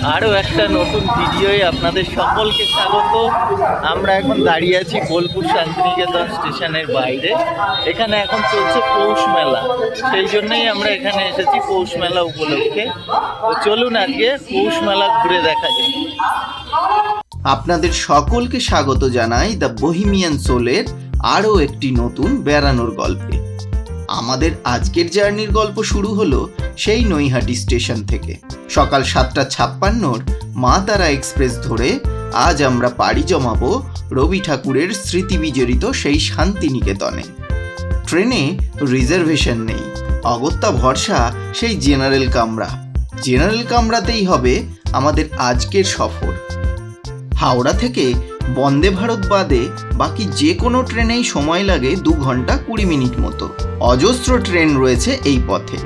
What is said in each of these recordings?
আরও একটা নতুন ভিডিওয় আপনাদের সকলকে স্বাগত। আমরা এখন দাঁড়িয়ে আছি বোলপুর শান্তিনিকেতন স্টেশনের বাইরে। এখানে এখন চলছে পৌষ মেলা, সেই জন্যই আমরা এখানে এসেছি পৌষ মেলা উপলক্ষে। তো চলুন আজকে পৌষ মেলা ঘুরে দেখা যায়। আপনাদের সকলকে স্বাগত জানাই দ্য বহিমিয়ান সোলের আরও একটি নতুন বেড়ানোর গল্পে। আমাদের আজকের জার্নির গল্প শুরু হলো সেই নৈহাটি স্টেশন থেকে। সকাল 7:56 মা তারা এক্সপ্রেস ধরে আজ আমরা পাড়ি জমাবো রবি ঠাকুরের স্মৃতি বিজড়িত সেই শান্তিনিকেতনে। ট্রেনে রিজার্ভেশন নেই, অগত্যা ভরসা সেই জেনারেল কামরা। জেনারেল কামরাতেই হবে আমাদের আজকের সফর। হাওড়া থেকে বন্দে ভারত বাদে বাকি যে কোনো ট্রেনেই সময় লাগে 2 ঘন্টা 20 মিনিট মতো। অজস্র ট্রেন রয়েছে এই পথে।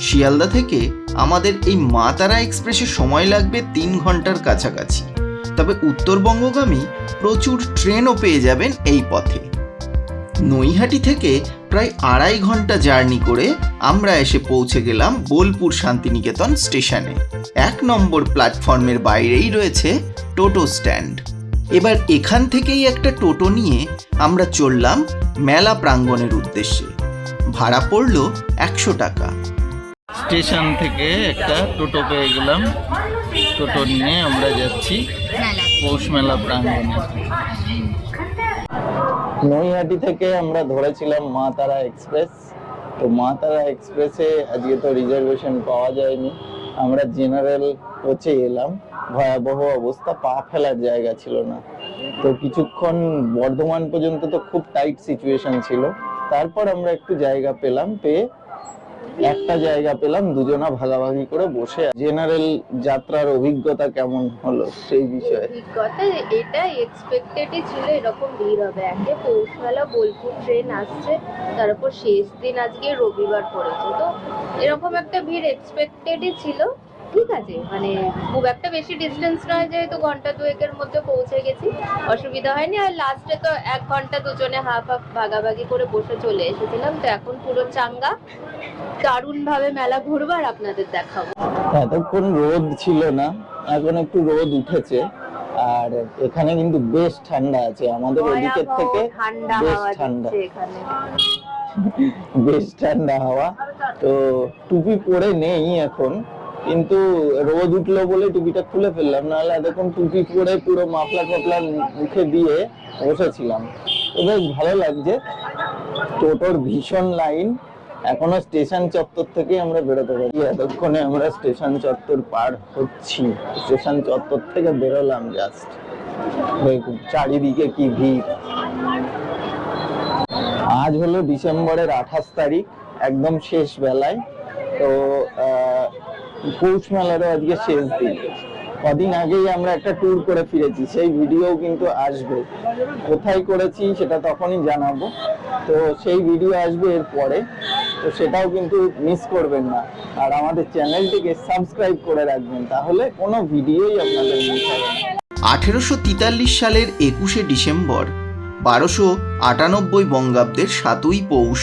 শিয়ালদা থেকে আমাদের এই মা তারা এক্সপ্রেসে সময় লাগবে 3 ঘন্টার কাছাকাছি। তবে উত্তরবঙ্গগামী প্রচুর ট্রেনও পেয়ে যাবেন এই পথে। নৈহাটি থেকে প্রায় 2.5 ঘন্টা জার্নি করে আমরা এসে পৌঁছে গেলাম বোলপুর শান্তিনিকেতন স্টেশনে। 1 নম্বর প্ল্যাটফর্মের বাইরেই রয়েছে টোটো স্ট্যান্ড। এবার এখান থেকেই একটা টোটো নিয়ে আমরা চললাম মেলা প্রাঙ্গণের উদ্দেশ্যে। ভাড়া পড়ল 100 টাকা। স্টেশন থেকে একটা টোটো পেয়ে গেলাম, টোটো নিয়ে আমরা যাচ্ছি পৌষ মেলা প্রাঙ্গণে। নৈহাটি থেকে আমরা ধরেছিলাম মা তারা এক্সপ্রেস। তো মা তারা এক্সপ্রেসে আজকে তো রিজার্ভেশন পাওয়া যায়নি, আমরা জেনারেল কোচে এলাম। ভয়াবহ অবস্থা, পা ফেলার জায়গা ছিল না। তো কিছুক্ষণ বর্ধমান পর্যন্ত তো খুব টাইট সিচুয়েশন ছিল। তারপর আমরা একটু জায়গা পেলাম, পেয়ে একটা জায়গা পেলাম, দুজনা ভাগাভাগি করে বসে। জেনারেল যাত্রার অভিজ্ঞতা কেমন হলো সেই বিষয়ে? অভিজ্ঞতা এটা এক্সপেক্টেডই ছিল এরকম ভিড় হবে। একে পৌষ মেলা, বোলপুর ট্রেন আসছে, তার উপর শেষ দিন আজকে রবিবার পড়েছে, তো এরকম একটা ভিড় এক্সপেক্টেডই ছিল। ঠিক আছে, মানে খুব একটা বেশি ডিস্টেন্স নয়, যেহেতু ঘন্টা 2-এর মধ্যে পৌঁছে গেছি, অসুবিধা হয়নি। আর লাস্টে তো 1 ঘন্টা দুজনে হাফ হাফ ভাগাভাগি করে বসে চলে এসেছিলাম। তো এখন পুরো চাঙ্গা, দারুণ ভাবে মেলা ঘুরবো আর আপনাদের দেখাবো। এতক্ষণ রোদ ছিল না, এখন একটু রোদ উঠেছে। আর এখানে কিন্তু বেশ ঠান্ডা আছে, আমাদের ওদিকের থেকে বেশ ঠান্ডা, বেশ ঠান্ডা হাওয়া। তো টুপি পরে নেই এখন, কিন্তু রোদ উঠলো বলে টুপিটা খুলে ফেললাম, নাহলে এতক্ষণ টুপি পরে পুরো মাফলার ফাফলার মুখে দিয়ে বসেছিলাম। তো বেশ ভালো লাগছে। টোটোর ভীষণ লাইন, এখনো স্টেশন চত্বর থেকে আমরা বেরোতে পারি। এতক্ষণে আমরা স্টেশন চত্বর পার হচ্ছি, স্টেশন চত্বর থেকে বেরোলাম জাস্ট। দেখুন চারিদিকে কি ভিড়। আজ হলো ডিসেম্বরের 28 তারিখ, একদম শেষ বেলায়। তো পৌষ মেলারও আজকে শেষ দিন। কদিন আগেই আমরা একটা ট্যুর করে ফিরেছি, সেই ভিডিও কিন্তু আসবে। কোথায় করেছি সেটা তখনই জানাবো, তো সেই ভিডিও আসবে এর পরে, তো সেটাও কিন্তু মিস করবেন না। আর আমাদের চ্যানেলটিকে সাবস্ক্রাইব করে রাখবেন, তাহলে কোনো ভিডিওই আপনাদের মিস হবে না। 1843 সালের 21শে ডিসেম্বর 1298 বঙ্গাব্দের 7ই পৌষ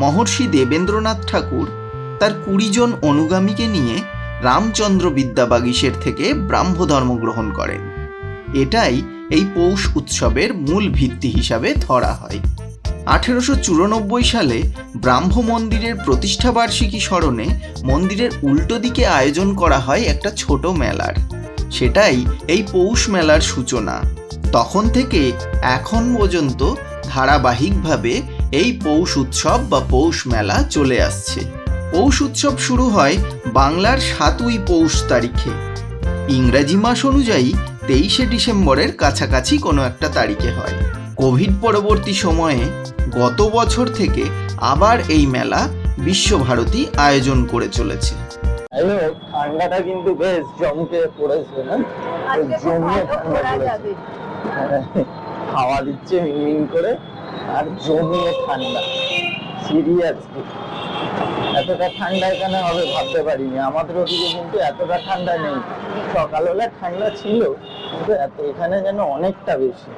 মহর্ষি দেবেন্দ্রনাথ ঠাকুর তার 20 জন অনুগামীকে নিয়ে রামচন্দ্র বিদ্যাবাগীশের থেকে ব্রাহ্ম ধর্ম গ্রহণ করেন। এটাই এই পৌষ উৎসবের মূল ভিত্তি হিসাবে ধরা হয়। 1894 সালে ব্রাহ্ম মন্দিরের প্রতিষ্ঠাবার্ষিকী স্মরণে মন্দিরের উল্টো দিকে আয়োজন করা হয় একটা ছোট মেলার। সেটাই এই পৌষ মেলার সূচনা। তখন থেকে এখন পর্যন্ত ধারাবাহিকভাবে এই পৌষ উৎসব বা পৌষ মেলা চলে আসছে। পৌষ উৎসব শুরু হয় বাংলার 7ই পৌষ তারিখে। ইংরাজি মাস অনুযায়ী 23শে ডিসেম্বরের কাছাকাছি কোনো একটা তারিখে হয়। কোভিড পরবর্তী সময়ে গত বছর থেকে আবার এই মেলা বিশ্বভারতী আয়োজন করে চলেছে। ঠান্ডাটা কিন্তু বেশ জমকে পড়েছে না, জমিয়ে ঠান্ডা পড়েছে। হাওয়া দিচ্ছে মিনমিন করে, আর জমিয়ে ঠান্ডা। সিরিয়াসলি এতটা ঠান্ডা এখানে হবে ভাবতে পারিনি। আমাদের ওদিকে কিন্তু এতটা ঠান্ডা নেই। সকালবেলা ঠান্ডা ছিল, কিন্তু এখানে যেন অনেকটা বেশি।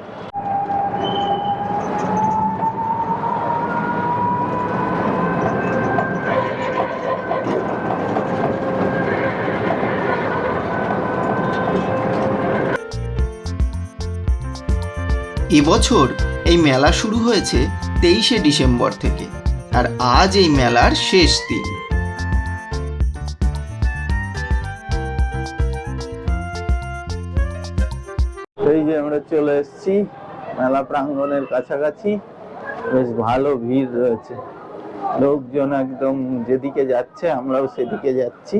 এবছর এই মেলা শুরু হয়েছে 23শে ডিসেম্বর থেকে, আর আজ এই মেলার শেষ দিন। এই যে আমরা চলে এসেছি মেলা প্রাঙ্গণের কাছাকাছি। বেশ ভালো ভিড় রয়েছে, লোকজন একদম যেদিকে যাচ্ছে আমরাও সেদিকে যাচ্ছি।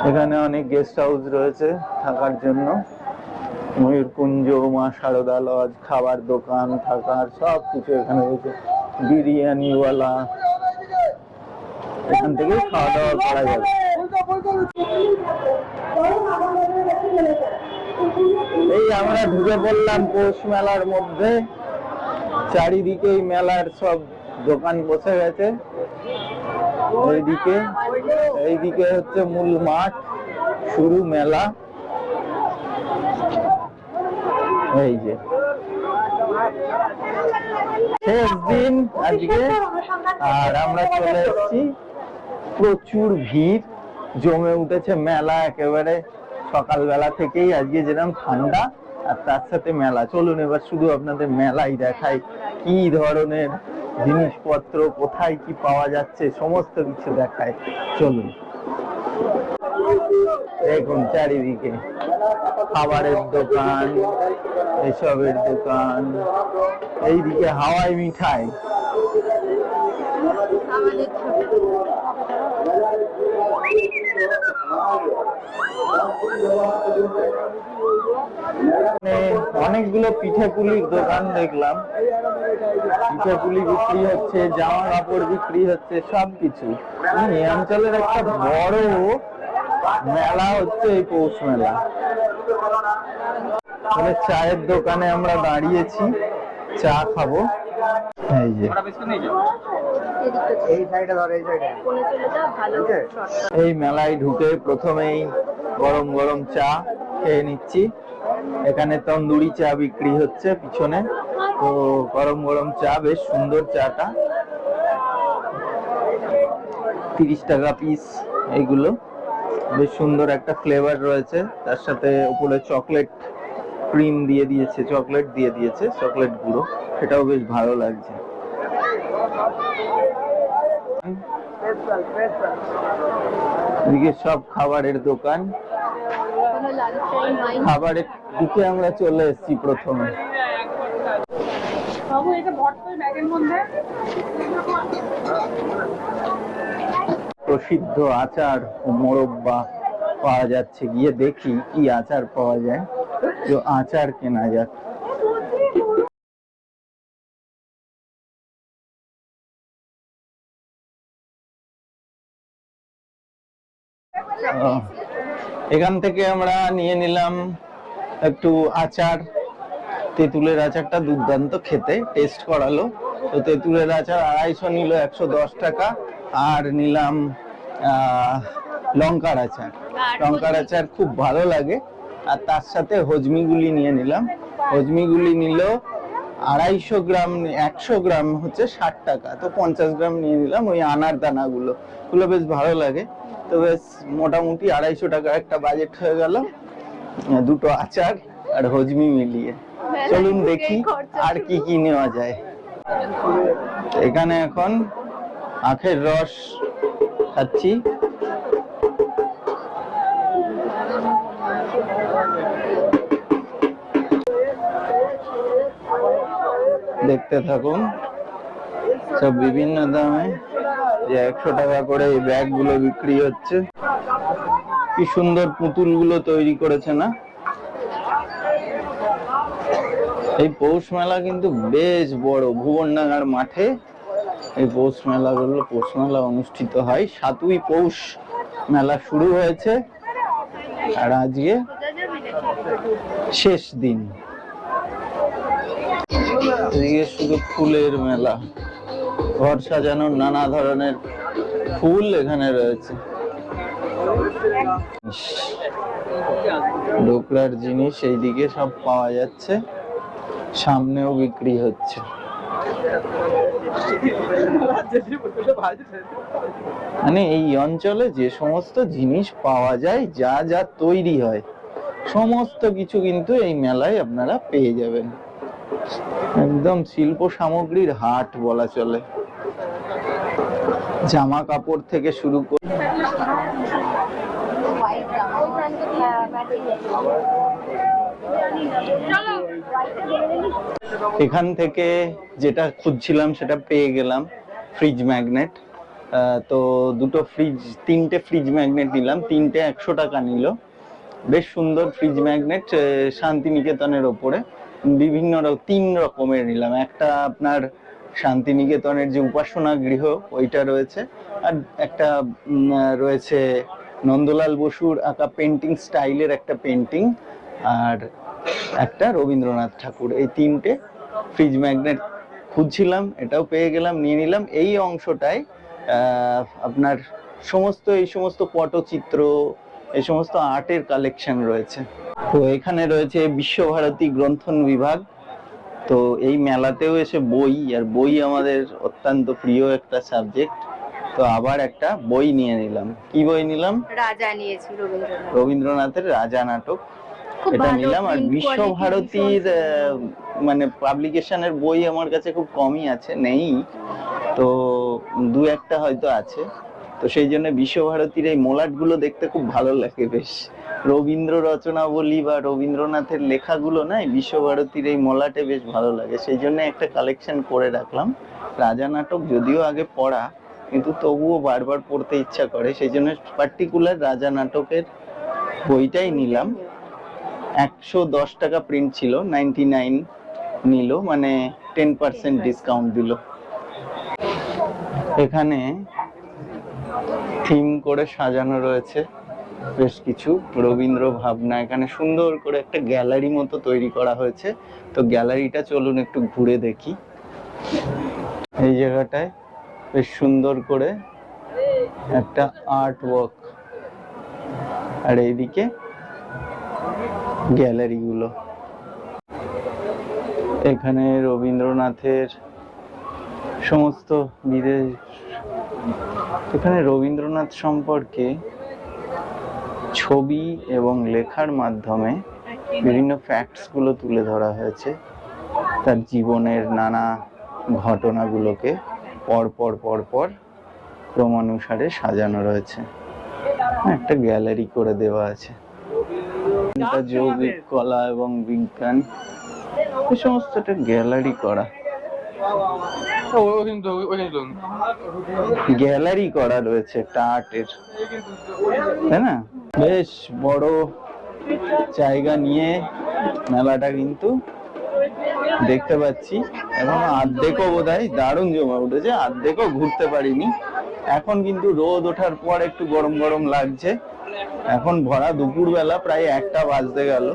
এখানে অনেক গেস্ট হাউস রয়েছে থাকার জন্য, ময়ূরকুঞ্জ, মা শারদা লজ, খাবার দোকান, থাকার সব কিছু এখানে রয়েছে। বিরিয়ানিওয়ালা, এখান থেকে খাওয়া দাওয়া করা যাবে। এই আমরা ঢুকে পড়লাম পৌষ মেলার মধ্যে। চারিদিকে এই মেলার সব দোকান বসে গেছে। এইদিকে হচ্ছে মূল মাঠ, শুরু মেলা। এই যে শেষ দিন আজকে, আর আমরা চলে এসেছি। প্রচুর ভিড় জমে উঠেছে মেলা একেবারে সকালবেলা থেকেই। আজকে যেরকম ঠান্ডা আর তার সাথে মেলা। চলুন এবার শুধু আপনাদের মেলাই দেখাই, কি ধরনের জিনিসপত্র, কোথায় কি পাওয়া যাচ্ছে, সমস্ত কিছু দেখায়। চলুন। দেখুন চারিদিকে খাবারের দোকান, এসবের দোকান, এইদিকে হাওয়াই মিঠাই। অনেকগুলো পিঠেপুলির দোকান দেখলাম, পিঠেপুলি বিক্রি হচ্ছে, জামা কাপড় বিক্রি হচ্ছে, সবকিছু। এই অঞ্চলের একটা বড় মেলা হচ্ছে এই পৌষ মেলা। চায়ের দোকানে আমরা দাঁড়িয়েছি, চা খাবো। এই যে এই মেলায় ঢুকে প্রথমেই গরম গরম চা খেয়ে নিচ্ছি। এখানে তন্দুরি চা বিক্রি হচ্ছে পিছনে, তো গরম গরম চা, বেশ সুন্দর চাটা, 30 টাকা পিস। এইগুলো বেশ সুন্দর একটা ফ্লেভার রয়েছে, তার সাথে উপরে চকলেট ক্রিম দিয়ে দিয়েছে, চকলেট দিয়ে দিয়েছে, চকলেট গুঁড়ো, সেটাও বেশ ভালো লাগছে। এদিকে সব খাবারের দোকান, খাবারের দিকে আমরা চলে এসেছি প্রথমে। প্রসিদ্ধ আচার ও মোরব্বা পাওয়া যাচ্ছে, গিয়ে দেখি কি আচার পাওয়া যায়, তো আচার কেনা যাক। এখান থেকে আমরা নিয়ে নিলাম একটু আচার। তেঁতুলের আচারটা দুর্দান্ত খেতে, টেস্ট করালো। তো তেঁতুলের আচার 250 নিল, 110 টাকা। আর নিলাম লঙ্কার আচার, লঙ্কার আচার খুব ভালো লাগে। আর তার সাথে হজমিগুলি নিয়ে নিলাম, হজমিগুলি নিল 250 গ্রাম, 100 গ্রাম হচ্ছে 60 টাকা, তো 50 গ্রাম নিয়ে নিলাম। ওই আনার দানাগুলো, ওগুলো বেশ ভালো লাগে। তো বেশ মোটামুটি 250 টাকা একটা বাজেট হয়ে গেল, দুটো আচার আর হজমি মিলিয়ে। চলুন দেখি আর কি কি নেওয়া যায়। এখানে এখন আখের রস খাচ্ছি। দেখতে থাকুন, সব বিভিন্ন দামে, যে 100 টাকা করে এই ব্যাগ গুলো বিক্রি হচ্ছে। কি সুন্দর পুতুল গুলো তৈরি করেছে না? এই পৌষ মেলা কিন্তু বেশ বড়, ভুবনডাঙ্গার মাঠে এই পৌষ মেলা অনুষ্ঠিত হয়। 7ই পৌষ মেলা শুরু হয়েছে, আর আজকে শেষ দিন। এদিকে শুধু ফুলের মেলা, ঘর সাজানোর নানা ধরনের ফুল এখানে রয়েছে। ডোকরার জিনিস এইদিকে সব পাওয়া যাচ্ছে, সামনেও বিক্রি হচ্ছে। মানে এই অঞ্চলে যে সমস্ত জিনিস পাওয়া যায়, যা যা তৈরি হয়, সমস্ত কিছু কিন্তু এই মেলায় আপনারা পেয়ে যাবেন। একদম শিল্প সামগ্রীর হাট বলা চলে, জামা কাপড় থেকে শুরু করে। এখান থেকে যেটা খুঁজছিলাম সেটা পেয়ে গেলাম, ফ্রিজ ম্যাগনেট। তো তিনটে ফ্রিজ ম্যাগনেট নিলাম, তিনটে 100 টাকা নিল। বেশ সুন্দর ফ্রিজ ম্যাগনেট, শান্তিনিকেতনের ওপরে বিভিন্ন 3 রকমের নিলাম। একটা আপনার শান্তিনিকেতনের যে উপাসনা গৃহ ওইটা রয়েছে, আর একটা রয়েছে নন্দলাল বসুর আঁকা পেন্টিং স্টাইলের একটা পেন্টিং, আর একটা রবীন্দ্রনাথ ঠাকুর। এই তিনটে ফ্রিজ ম্যাগনেট খুঁজছিলাম, এটাও পেয়ে গেলাম, নিয়ে নিলাম। এই অংশটায় আপনার এই সমস্ত পটচিত্র, এই সমস্ত আর্টের কালেকশন রয়েছে। তো এখানে রয়েছে বিশ্বভারতী গ্রন্থন বিভাগ। তো এই মেলাতেও এসে বই আমাদের অত্যন্ত প্রিয় একটা সাবজেক্ট। তো আবার একটা বই নিয়ে নিলাম। কি বই নিলাম? রাজা নিয়েছি, রবীন্দ্রনাথের রাজা নাটক, এটা নিলাম। আর বিশ্বভারতীর মানে পাবলিকেশনের বই আমার কাছে খুব কমই আছে, নেই তো 2-1টা হয়তো আছে। তো সেই জন্য বিশ্বভারতীর এই মোলাট গুলো দেখতে খুব ভালো লাগে বেশ। রবীন্দ্র রচনাবলী বা রবীন্দ্রনাথের লেখাগুলো না বিশ্বভারতীর এই মোলাটে বেশ ভালো লাগে, সেই জন্য একটা কালেকশন করে রাখলাম। রাজা নাটক যদিও আগে পড়া, কিন্তু তবুও বারবার পড়তে ইচ্ছা করে, সেই জন্য পার্টিকুলার রাজা নাটকের বইটাই নিলাম। 110 টাকা প্রিন্ট ছিল, 99 নিল, মানে 10% ডিসকাউন্ট দিল। এখানে থিম করে সাজানো রয়েছে বেশ কিছু রবীন্দ্র ভাবনা। এখানে সুন্দর করে একটা গ্যালারি মতো তৈরি করা হয়েছে। তো গ্যালারিটা চলুন একটু ঘুরে দেখি। এই জায়গাটায় বেশ সুন্দর করে একটা আর্ট ওয়ার্ক, আর এইদিকে গ্যালারি গুলো। এখানে রবীন্দ্রনাথের সমস্ত এখানে রবীন্দ্রনাথ সম্পর্কে ছবি এবং লেখার মাধ্যমে বিভিন্ন ফ্যাক্টস গুলো তুলে ধরা হয়েছে। তার জীবনের নানা ঘটনাগুলোকে পরপর ক্রমানুসারে সাজানো রয়েছে। একটা গ্যালারি করে দেওয়া আছে। যৌগিক কলা এবং বিজ্ঞান, এই সমস্ত একটা গ্যালারি করা, গ্যালারি করা রয়েছে একটা আর্টের, তাই না? বেশ বড় জায়গা নিয়ে মেলাটা কিন্তু দেখতে পাচ্ছি। এখন আর্ধেকও বোধহয় দারুণ জমে উঠেছে, আর্ধেকও ঘুরতে পারিনি। এখন কিন্তু রোদ ওঠার পর একটু গরম গরম লাগছে। এখন ভরা দুপুর বেলা, প্রায় 1টা বাজতে গেল।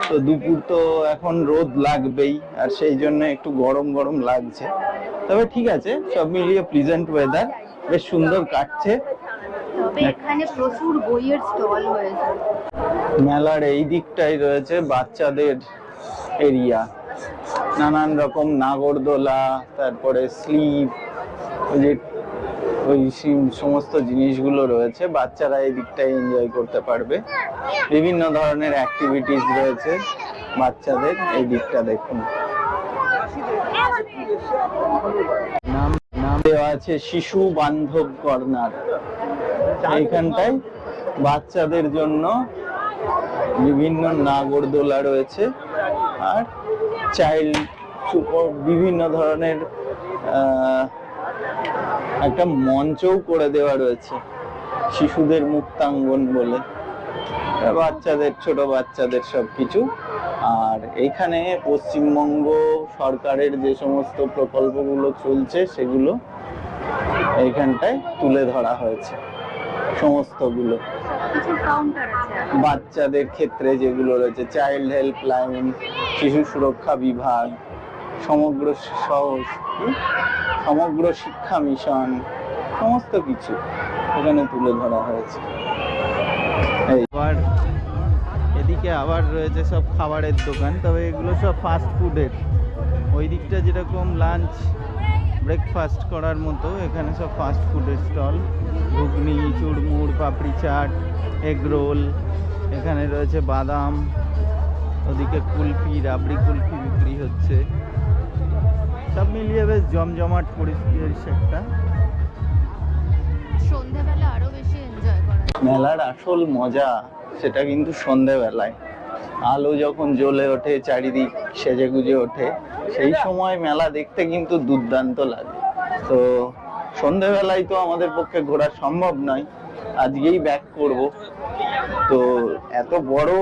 তো দুপুর তো এখন রোদ লাগবেই, আর সেই জন্য একটু গরম গরম লাগছে। তবে ঠিক আছে, সব মিলিয়ে প্লিজেন্ট ওয়েদার, বেশ সুন্দর কাটছে। তবে এখানে প্রচুর বইয়ের স্টল হয়েছে। মেলার এই দিকটাই রয়েছে বাচ্চাদের এরিয়া, নানান রকম নাগরদোলা, তারপরে স্লিপ, ওই সমস্ত জিনিসগুলো রয়েছে। বাচ্চারা এই দিকটাই এনজয় করতে পারবে। বিভিন্ন ধরনের অ্যাক্টিভিটিস রয়েছে বাচ্চাদের। এই দিকটা দেখুন, নাম দেওয়া আছে শিশু বান্ধব কর্নার। এইখানটায় বাচ্চাদের জন্য বিভিন্ন নাগরদোলা রয়েছে, আর চাইল্ড বিভিন্ন ধরনের একটা মঞ্চও করে দেওয়া রয়েছে, শিশুদের মুক্তাঙ্গন বলে, ছোট বাচ্চাদের সবকিছু। আর এখানে পশ্চিমবঙ্গ সরকারের যে সমস্ত প্রকল্পগুলো চলছে সেগুলো এইখানটায় তুলে ধরা হয়েছে সমস্তগুলো। বাচ্চাদের ক্ষেত্রে যেগুলো রয়েছে, চাইল্ড হেল্পলাইন, শিশু সুরক্ষা বিভাগ, সমগ্র শিক্ষা মিশন, সমস্ত কিছু এখানে তুলে ধরা হয়েছে। এদিকে আবার রয়েছে সব খাবারের দোকান, তবে এগুলো সব ফাস্ট ফুডের। ওই দিকটা যেরকম লাঞ্চ ব্রেকফাস্ট করার মতো, এখানে সব ফাস্ট ফুডের স্টল, ঘুগনি, চুড়মুড়, পাপড়ি চাট, এগ রোল, এখানে রয়েছে বাদাম, ওদিকে কুলফি, রাবড়ি কুলফি বিক্রি হচ্ছে। সব মিলিয়ে বেশ জমজমাট পরিবেশ একটা। সন্ধ্যাবেলা আরো বেশি এনজয় করা যায়। মেলার আসল মজা সেটা কিন্তু সন্ধেবেলায়, আলো যখন জ্বলে ওঠে, চারিদিক সেজে গুজে ওঠে, সেই সময় মেলা দেখতে কিন্তু দুর্দান্ত লাগে। তো সন্ধেবেলায় তো আমাদের পক্ষে ঘোরা সম্ভব নয়, আজকেই ব্যাক করব। তো এত বড়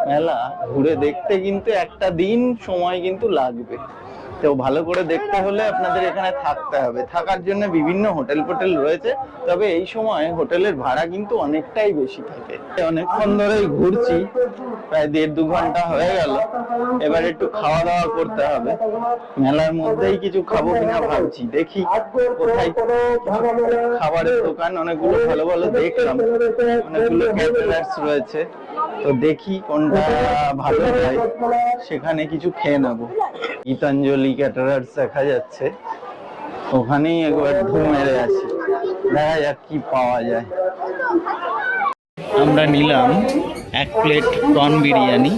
মেলা ঘুরে দেখতে কিন্তু একটা দিন সময় কিন্তু লাগবে। তো ভালো করে দেখতে হলে আপনাদের এখানে থাকতে হবে। থাকার জন্য বিভিন্ন হোটেল ফোটেল রয়েছে, তবে এই সময় হোটেলের ভাড়া কিন্তু অনেকটাই বেশি থাকে। অনেকক্ষণ ধরেই ঘুরছি, প্রায় 1.5-2 ঘন্টা হয়ে গেল। এবার একটু খাওয়া দাওয়া করতে হবে। মেলার মধ্যেই কিছু খাবো কিনা ভাবছি, দেখি কোথায় খাবারের দোকান অনেকগুলো ভালো ভালো দেখলাম, অনেকগুলো ক্যাটারার্স রয়েছে। তো দেখি কোনটা ভালো হয়, সেখানে কিছু খেয়ে নেবো। গীতাঞ্জলি ক্যাটারার্স দেখা যাচ্ছে, ওখানেই একবার ঢু মেরে আসি, দেখা যাক কি পাওয়া যায়। আমরা নিলাম 1 প্লেট প্রন বিরিয়ানি,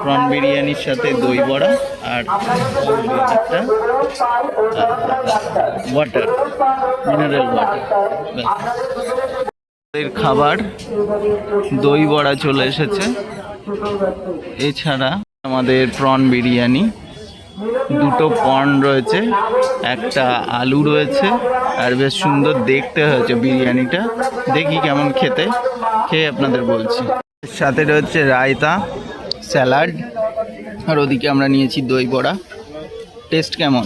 প্রন বিরিয়ানির সাথে দই বড়া আর একটা ওয়াটার, মিনারেল ওয়াটার। এর খাবার দই বড়া চলে এসেছে, এছাড়া আমাদের প্রন বিরিয়ানি, 2টো প্রন রয়েছে, একটা আলু রয়েছে, আর বেশ সুন্দর দেখতে হয়েছে বিরিয়ানিটা। দেখি কেমন খেতে, খেয়ে আপনাদের বলছি। সাথে রয়েছে রায়তা, স্যালাড, আর ওদিকে আমরা নিয়েছি দই বড়া। টেস্ট কেমন?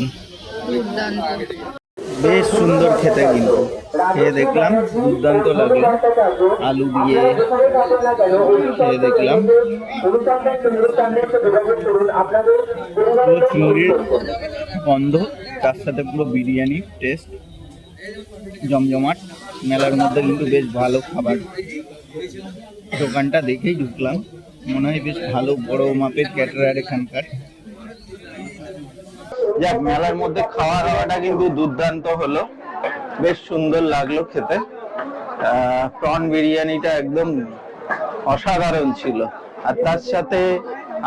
বেশ সুন্দর খেতে, কিন্তু খেয়ে দেখলাম দুর্দান্ত লাগলো। আলু দিয়ে খেয়ে দেখলাম, পুরো চিংড়ির গন্ধ, তার সাথে পুরো বিরিয়ানির টেস্ট, জমজমাট। মেলার মধ্যে কিন্তু বেশ ভালো খাবার। দোকানটা দেখেই ঢুকলাম, মনে হয় বেশ ভালো বড় মাপের ক্যাটারার এখানকার। যাক, মেলার মধ্যে খাওয়া দাওয়াটা কিন্তু দুর্দান্ত হলো, বেশ সুন্দর লাগলো খেতে। প্রন বিরিয়ানিটা একদম অসাধারণ ছিল, আর তার সাথে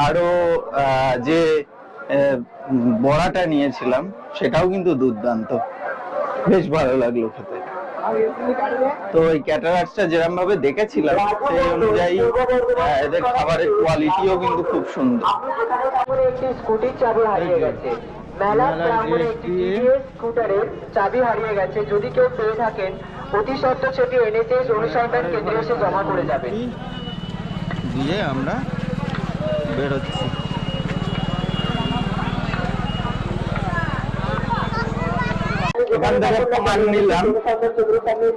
আরো যে বড়াটা নিয়েছিলাম সেটাও কিন্তু দুর্দান্ত, বেশ ভালো লাগলো খেতে। তো এই ক্যাটারার্সটা যেরকম ভাবে দেখেছিলাম সেই অনুযায়ী এদের খাবারের কোয়ালিটিও কিন্তু খুব সুন্দর। স্কুটির চাবি হারিয়ে গেছে, মেলার প্রাঙ্গণে একটি টিভিএস স্কুটারের চাবি হারিয়ে গেছে। যদি কেউ পেয়ে থাকেন, অতি সত্বর সেটি এনএসএস অনুসন্ধান কেন্দ্রে এসে জমা করে যাবেন। দিয়ে আমরা বেরোচ্ছি। এখান থেকে পান নিলাম,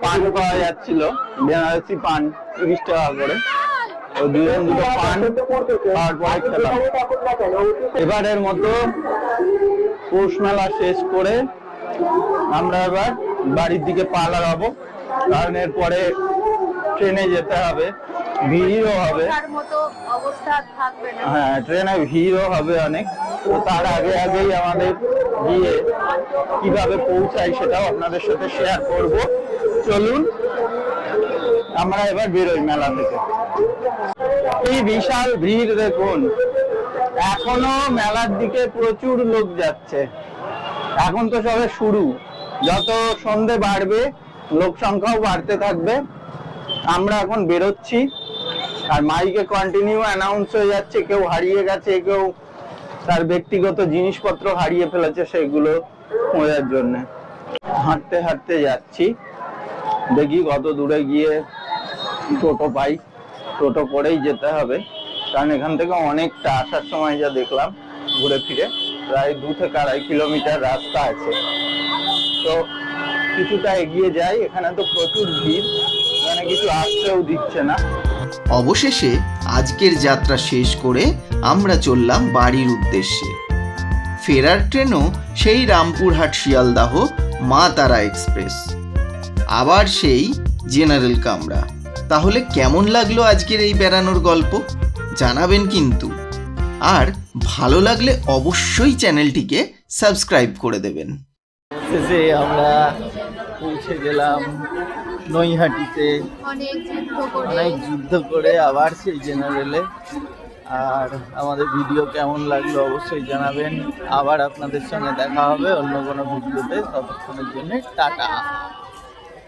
পান পাওয়া যাচ্ছিল, বেনারসি পান 30 টাকা করে। ও দুটো পান খাওয়ার পরে খেলাম। এবারের মতো পৌষ মেলা শেষ করে আমরা এবার বাড়ির দিকে পালা হবো, কারণ এরপরে ট্রেনে যেতে হবে, ভিড়ও হবে। হ্যাঁ, ট্রেনে ভিড়ও হবে অনেক। তো তার আগেই আমাদের গিয়ে কিভাবে পৌঁছাই সেটাও আপনাদের সাথে শেয়ার করব। চলুন আমরা এবার বেরোই মেলা থেকে। এই বিশাল ভিড় দেখুন, এখনো মেলার দিকে প্রচুর লোক যাচ্ছে। এখন তো সবে শুরু, যত সন্ধে বাড়বে লোক সংখ্যাও বাড়তে থাকবে। আমরা এখন বেরোচ্ছি, আর মাইকে কন্টিনিউ অ্যানাউন্স হয়ে যাচ্ছে কেউ হারিয়ে গেছে, কেউ তার ব্যক্তিগত জিনিসপত্র হারিয়ে ফেলেছে, সেগুলো খোঁজার জন্য হাঁটতে হাঁটতে যাচ্ছি। দেখি কত দূরে গিয়ে টোটো পাই, টোটো করেই যেতে হবে, কারণ এখান থেকে অনেকটা, আসার সময় যা দেখলাম ঘুরে ফিরে প্রায় 2 থেকে 2.5 কিলোমিটার রাস্তা আছে। তো কিছুটা এগিয়ে যাই, এখানে তো প্রচুর ভিড়, এখানে কিছু আসতেও দিচ্ছে না। অবশেষে আজকের যাত্রা শেষ করে আমরা চললাম বাড়ির উদ্দেশ্যে। ফেরার ট্রেনও সেই রামপুরহাট শিয়ালদাহ মা তারা এক্সপ্রেস, আবার সেই জেনারেল কামরা। তাহলে কেমন লাগলো আজকের এই বেড়ানোর গল্প জানাবেন কিন্তু, আর ভালো লাগলে অবশ্যই চ্যানেলটিকে সাবস্ক্রাইব করে দেবেন। শেষে আমরা পৌঁছে গেলাম নৈহাটিতে। অনেক যুদ্ধ করে আবার সেই জেনারেলে। আর আমাদের ভিডিও কেমন লাগলো অবশ্যই জানাবেন। আবার আপনাদের সঙ্গে দেখা হবে অন্য কোনো ভিডিওতে। ততক্ষণের জন্য টাটা।